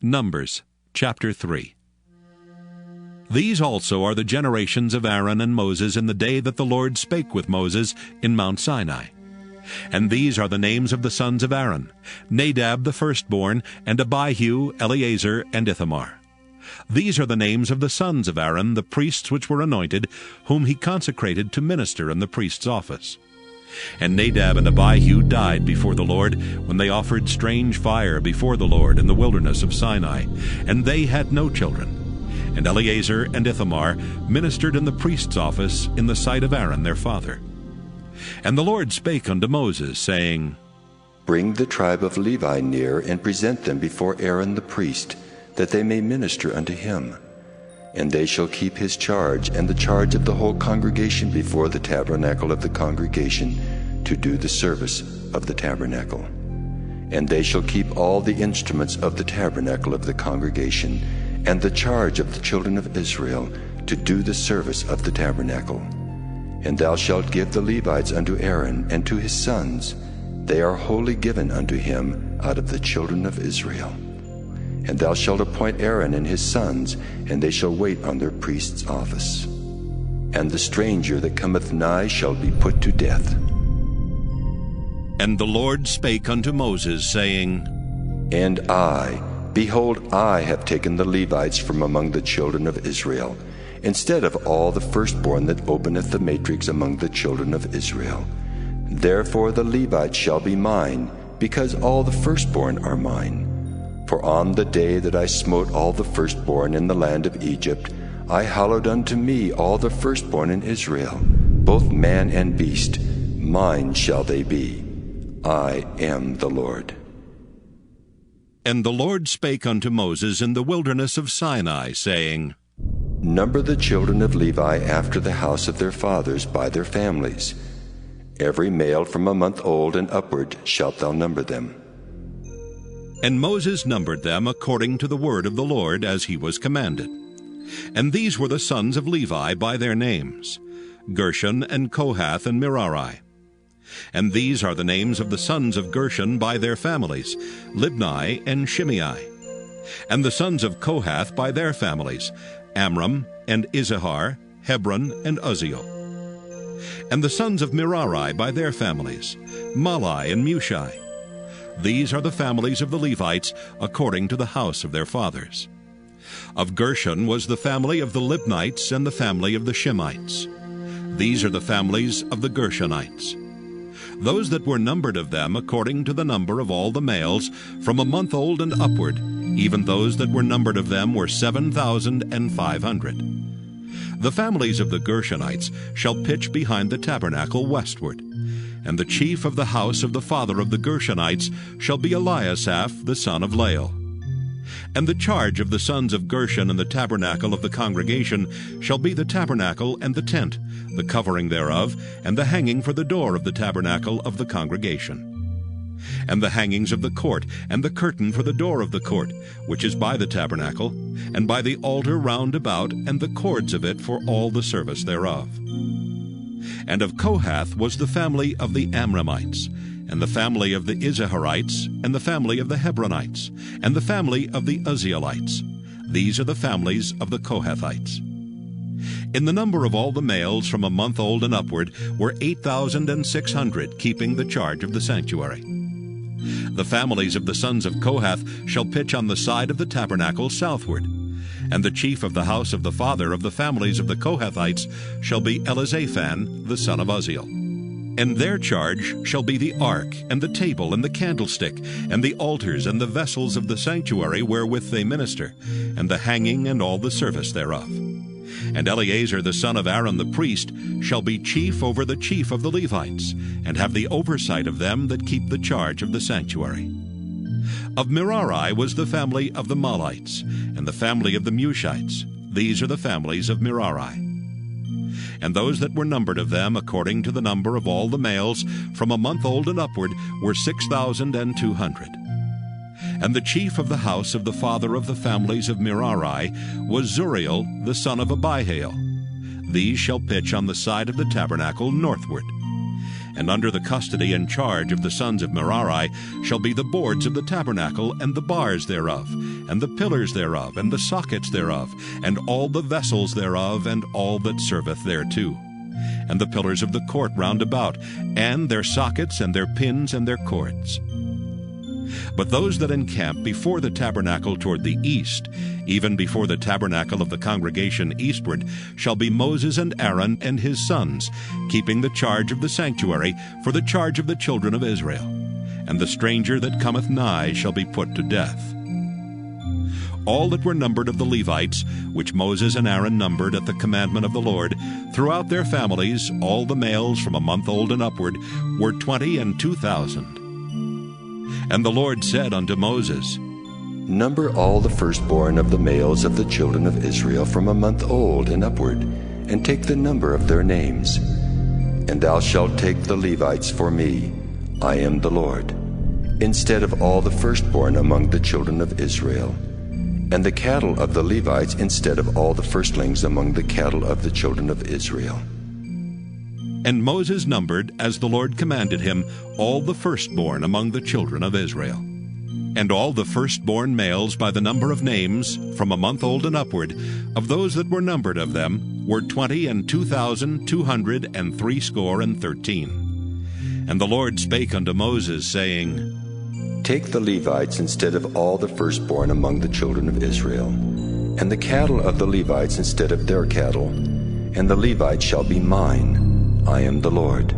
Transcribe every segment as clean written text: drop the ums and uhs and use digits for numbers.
Numbers chapter 3. These also are the generations of Aaron and Moses in the day that the Lord spake with Moses in Mount Sinai. And these are the names of the sons of Aaron, Nadab the firstborn, and Abihu, Eleazar, and Ithamar. These are the names of the sons of Aaron, the priests which were anointed, whom he consecrated to minister in the priest's office. And Nadab and Abihu died before the Lord, when they offered strange fire before the Lord in the wilderness of Sinai, and they had no children. And Eleazar and Ithamar ministered in the priest's office in the sight of Aaron their father. And the Lord spake unto Moses, saying, Bring the tribe of Levi near, and present them before Aaron the priest, that they may minister unto him. And they shall keep his charge, and the charge of the whole congregation before the tabernacle of the congregation, to do the service of the tabernacle. And they shall keep all the instruments of the tabernacle of the congregation, and the charge of the children of Israel, to do the service of the tabernacle. And thou shalt give the Levites unto Aaron and to his sons. They are wholly given unto him out of the children of Israel. And thou shalt appoint Aaron and his sons, and they shall wait on their priest's office. And the stranger that cometh nigh shall be put to death. And the Lord spake unto Moses, saying, And I, behold, I have taken the Levites from among the children of Israel, instead of all the firstborn that openeth the matrix among the children of Israel. Therefore the Levites shall be mine, because all the firstborn are mine. For on the day that I smote all the firstborn in the land of Egypt, I hallowed unto me all the firstborn in Israel, both man and beast. Mine shall they be. I am the Lord. And the Lord spake unto Moses in the wilderness of Sinai, saying, Number the children of Levi after the house of their fathers by their families. Every male from a month old and upward shalt thou number them. And Moses numbered them according to the word of the Lord, as he was commanded. And these were the sons of Levi by their names, Gershon and Kohath and Merari. And these are the names of the sons of Gershon by their families, Libni and Shimei. And the sons of Kohath by their families, Amram and Izahar, Hebron and Uzziel. And the sons of Merari by their families, Mahli and Mushi. These are the families of the Levites according to the house of their fathers. Of Gershon was the family of the Libnites and the family of the Shimites. These are the families of the Gershonites. Those that were numbered of them according to the number of all the males, from a month old and upward, even those that were numbered of them were 7,500. The families of the Gershonites shall pitch behind the tabernacle westward. And the chief of the house of the father of the Gershonites shall be Eliasaph the son of Lael. And the charge of the sons of Gershon in the tabernacle of the congregation shall be the tabernacle and the tent, the covering thereof, and the hanging for the door of the tabernacle of the congregation. And the hangings of the court, and the curtain for the door of the court, which is by the tabernacle, and by the altar round about, and the cords of it for all the service thereof. And of Kohath was the family of the Amramites, and the family of the Izaharites, and the family of the Hebronites, and the family of the Uzzielites. These are the families of the Kohathites. In the number of all the males from a month old and upward were 8,600, keeping the charge of the sanctuary. The families of the sons of Kohath shall pitch on the side of the tabernacle southward. And the chief of the house of the father of the families of the Kohathites shall be Elizaphan the son of Uzziel. And their charge shall be the ark, and the table, and the candlestick, and the altars, and the vessels of the sanctuary wherewith they minister, and the hanging, and all the service thereof. And Eleazar the son of Aaron the priest shall be chief over the chief of the Levites, and have the oversight of them that keep the charge of the sanctuary. Of Merari was the family of the Mahlites, and the family of the Mushites. These are the families of Merari. And those that were numbered of them according to the number of all the males, from a month old and upward, were 6,200. And the chief of the house of the father of the families of Merari was Zuriel the son of Abihail. These shall pitch on the side of the tabernacle northward. And under the custody and charge of the sons of Merari shall be the boards of the tabernacle, and the bars thereof, and the pillars thereof, and the sockets thereof, and all the vessels thereof, and all that serveth thereto, and the pillars of the court round about, and their sockets, and their pins, and their cords. But those that encamp before the tabernacle toward the east, even before the tabernacle of the congregation eastward, shall be Moses and Aaron and his sons, keeping the charge of the sanctuary for the charge of the children of Israel. And the stranger that cometh nigh shall be put to death. All that were numbered of the Levites, which Moses and Aaron numbered at the commandment of the Lord, throughout their families, all the males from a month old and upward, were 22,000. And the Lord said unto Moses, Number all the firstborn of the males of the children of Israel from a month old and upward, and take the number of their names. And thou shalt take the Levites for me, I am the Lord, instead of all the firstborn among the children of Israel, and the cattle of the Levites instead of all the firstlings among the cattle of the children of Israel. And Moses numbered, as the Lord commanded him, all the firstborn among the children of Israel. And all the firstborn males by the number of names, from a month old and upward, of those that were numbered of them, were 22,213. And the Lord spake unto Moses, saying, Take the Levites instead of all the firstborn among the children of Israel, and the cattle of the Levites instead of their cattle, and the Levites shall be mine. I am the Lord.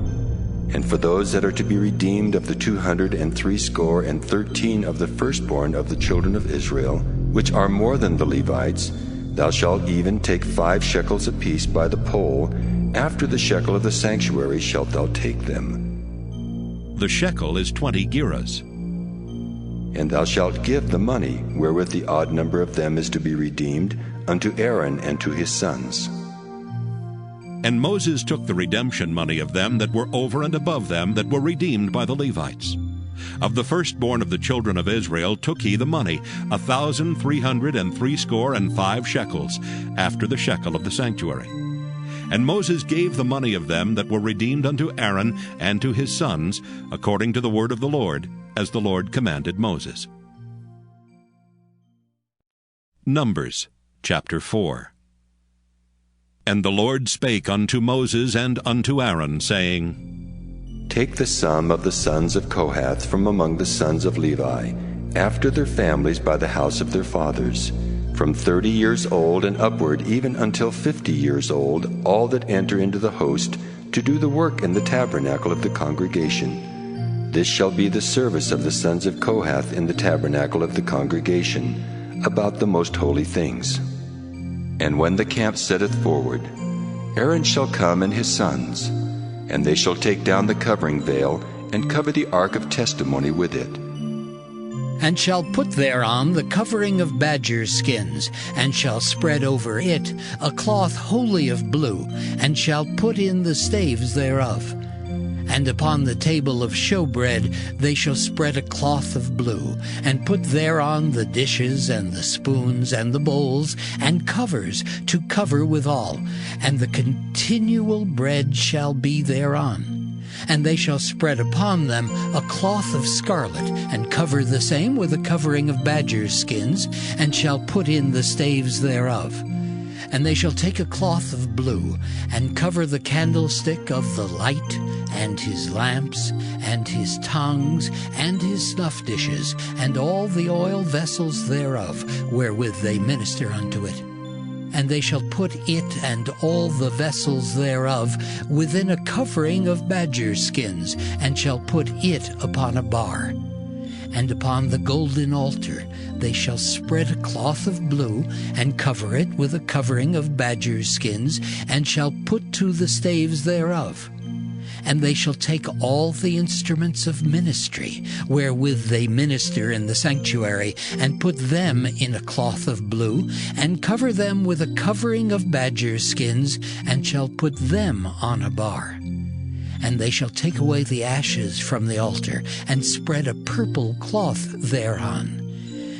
And for those that are to be redeemed of the 213 of the firstborn of the children of Israel, which are more than the Levites, thou shalt even take 5 shekels apiece by the poll. After the shekel of the sanctuary shalt thou take them. The shekel is 20 gerahs. And thou shalt give the money, wherewith the odd number of them is to be redeemed, unto Aaron and to his sons. And Moses took the redemption money of them that were over and above them that were redeemed by the Levites. Of the firstborn of the children of Israel took he the money, 1,365 shekels, after the shekel of the sanctuary. And Moses gave the money of them that were redeemed unto Aaron and to his sons, according to the word of the Lord, as the Lord commanded Moses. Numbers chapter 4. And the Lord spake unto Moses and unto Aaron, saying, Take the sum of the sons of Kohath from among the sons of Levi, after their families by the house of their fathers, from 30 years old and upward even until 50 years old, all that enter into the host, to do the work in the tabernacle of the congregation. This shall be the service of the sons of Kohath in the tabernacle of the congregation, about the most holy things. And when the camp setteth forward, Aaron shall come and his sons, and they shall take down the covering veil, and cover the ark of testimony with it. And shall put thereon the covering of badger skins, and shall spread over it a cloth wholly of blue, and shall put in the staves thereof. And upon the table of showbread they shall spread a cloth of blue, and put thereon the dishes, and the spoons, and the bowls, and covers to cover withal, and the continual bread shall be thereon. And they shall spread upon them a cloth of scarlet, and cover the same with a covering of badgers' skins, and shall put in the staves thereof. And they shall take a cloth of blue, and cover the candlestick of the light, and his lamps, and his tongues, and his snuff dishes, and all the oil vessels thereof, wherewith they minister unto it. And they shall put it and all the vessels thereof within a covering of badger skins, and shall put it upon a bar. And upon the golden altar they shall spread a cloth of blue, and cover it with a covering of badger skins, and shall put to the staves thereof. And they shall take all the instruments of ministry, wherewith they minister in the sanctuary, and put them in a cloth of blue, and cover them with a covering of badger skins, and shall put them on a bar. And they shall take away the ashes from the altar, and spread a purple cloth thereon.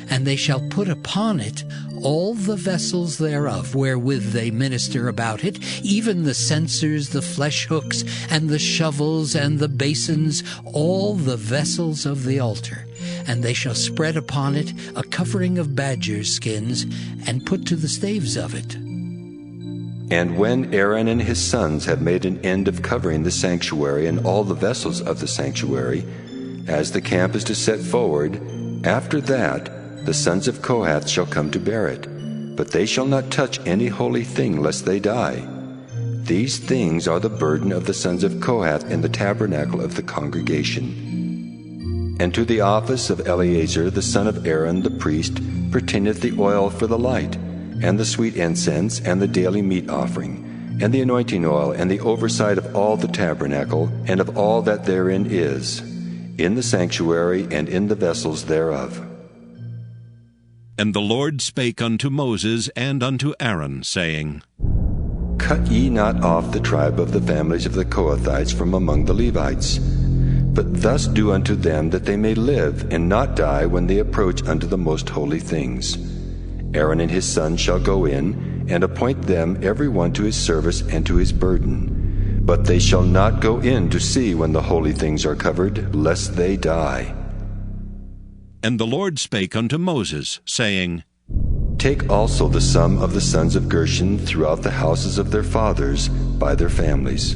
And they shall put upon it all the vessels thereof, wherewith they minister about it, even the censers, the flesh hooks, and the shovels, and the basins, all the vessels of the altar. And they shall spread upon it a covering of badgers' skins, and put to the staves of it. And when Aaron and his sons have made an end of covering the sanctuary and all the vessels of the sanctuary, as the camp is to set forward, after that the sons of Kohath shall come to bear it, but they shall not touch any holy thing, lest they die. These things are the burden of the sons of Kohath in the tabernacle of the congregation. And to the office of Eleazar the son of Aaron the priest pertaineth the oil for the light, and the sweet incense, and the daily meat offering, and the anointing oil, and the oversight of all the tabernacle, and of all that therein is, in the sanctuary and in the vessels thereof. And the Lord spake unto Moses and unto Aaron, saying, Cut ye not off the tribe of the families of the Kohathites from among the Levites, but thus do unto them that they may live and not die when they approach unto the most holy things. Aaron and his sons shall go in, and appoint them every one to his service and to his burden. But they shall not go in to see when the holy things are covered, lest they die. And the Lord spake unto Moses, saying, Take also the sum of the sons of Gershon throughout the houses of their fathers by their families.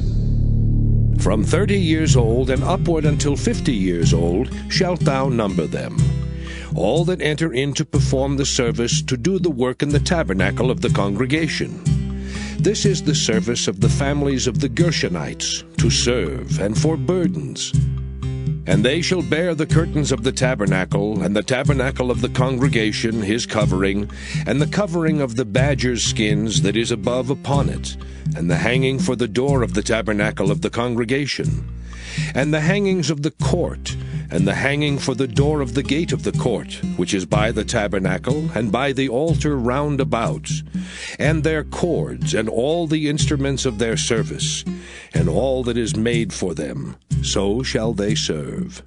From 30 years old and upward until 50 years old shalt thou number them. All that enter in to perform the service to do the work in the tabernacle of the congregation. This is the service of the families of the Gershonites, to serve and for burdens. And they shall bear the curtains of the tabernacle, and the tabernacle of the congregation his covering, and the covering of the badger's skins that is above upon it, and the hanging for the door of the tabernacle of the congregation, and the hangings of the court, and the hanging for the door of the gate of the court, which is by the tabernacle, and by the altar round about, and their cords, and all the instruments of their service, and all that is made for them, so shall they serve.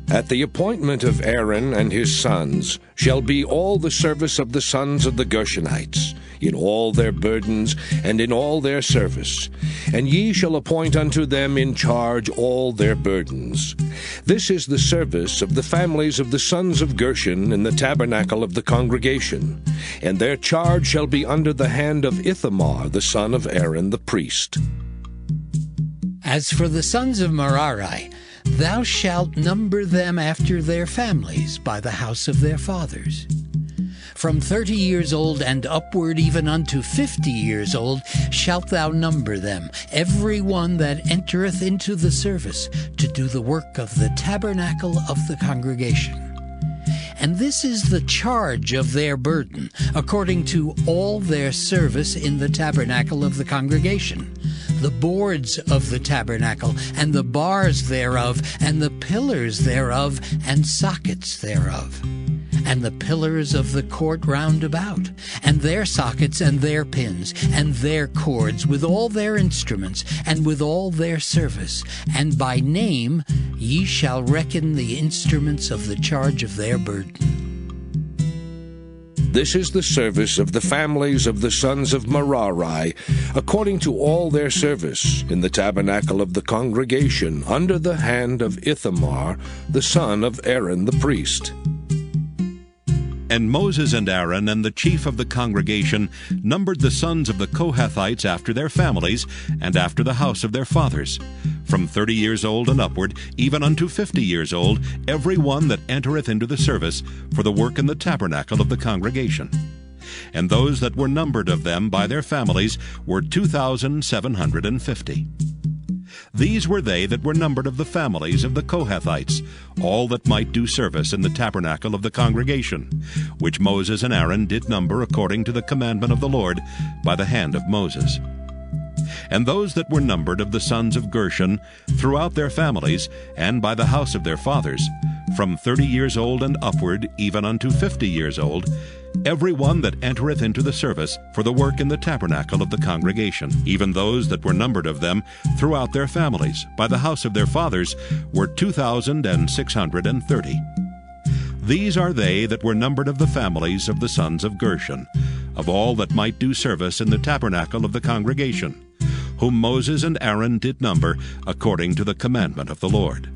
At the appointment of Aaron and his sons shall be all the service of the sons of the Gershonites, in all their burdens and in all their service, and ye shall appoint unto them in charge all their burdens. This is the service of the families of the sons of Gershon in the tabernacle of the congregation, and their charge shall be under the hand of Ithamar the son of Aaron the priest. As for the sons of Merari, thou shalt number them after their families by the house of their fathers. From 30 years old and upward even unto 50 years old shalt thou number them, every one that entereth into the service to do the work of the tabernacle of the congregation. And this is the charge of their burden, according to all their service in the tabernacle of the congregation, the boards of the tabernacle, and the bars thereof, and the pillars thereof, and sockets thereof, and the pillars of the court round about, and their sockets, and their pins, and their cords, with all their instruments, and with all their service. And by name ye shall reckon the instruments of the charge of their burden. This is the service of the families of the sons of Merari, according to all their service, in the tabernacle of the congregation, under the hand of Ithamar, the son of Aaron the priest. And Moses and Aaron and the chief of the congregation numbered the sons of the Kohathites after their families, and after the house of their fathers, from 30 years old and upward, even unto 50 years old, every one that entereth into the service for the work in the tabernacle of the congregation. And those that were numbered of them by their families were 2,750. These were they that were numbered of the families of the Kohathites, all that might do service in the tabernacle of the congregation, which Moses and Aaron did number according to the commandment of the Lord by the hand of Moses. And those that were numbered of the sons of Gershon throughout their families, and by the house of their fathers, from 30 years old and upward, even unto 50 years old, every one that entereth into the service for the work in the tabernacle of the congregation, even those that were numbered of them throughout their families, by the house of their fathers, were 2,630. These are they that were numbered of the families of the sons of Gershon, of all that might do service in the tabernacle of the congregation, whom Moses and Aaron did number according to the commandment of the Lord.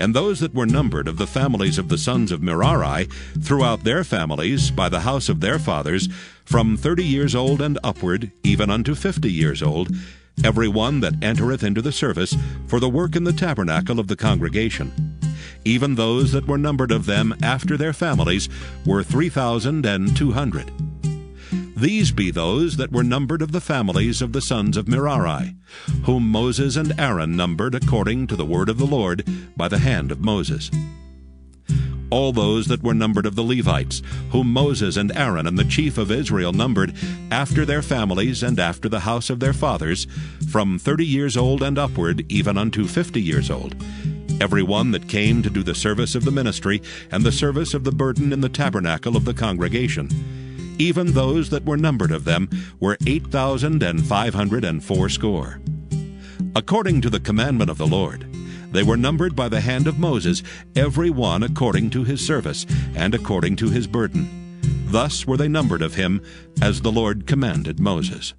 And those that were numbered of the families of the sons of Merari, throughout their families, by the house of their fathers, from 30 years old and upward, even unto 50 years old, every one that entereth into the service for the work in the tabernacle of the congregation. Even those that were numbered of them after their families were 3,200. These be those that were numbered of the families of the sons of Merari, whom Moses and Aaron numbered according to the word of the Lord by the hand of Moses. All those that were numbered of the Levites, whom Moses and Aaron and the chief of Israel numbered after their families and after the house of their fathers, from 30 years old and upward, even unto 50 years old, every one that came to do the service of the ministry and the service of the burden in the tabernacle of the congregation. Even those that were numbered of them were 8,580. According to the commandment of the Lord, they were numbered by the hand of Moses, every one according to his service, and according to his burden. Thus were they numbered of him, as the Lord commanded Moses.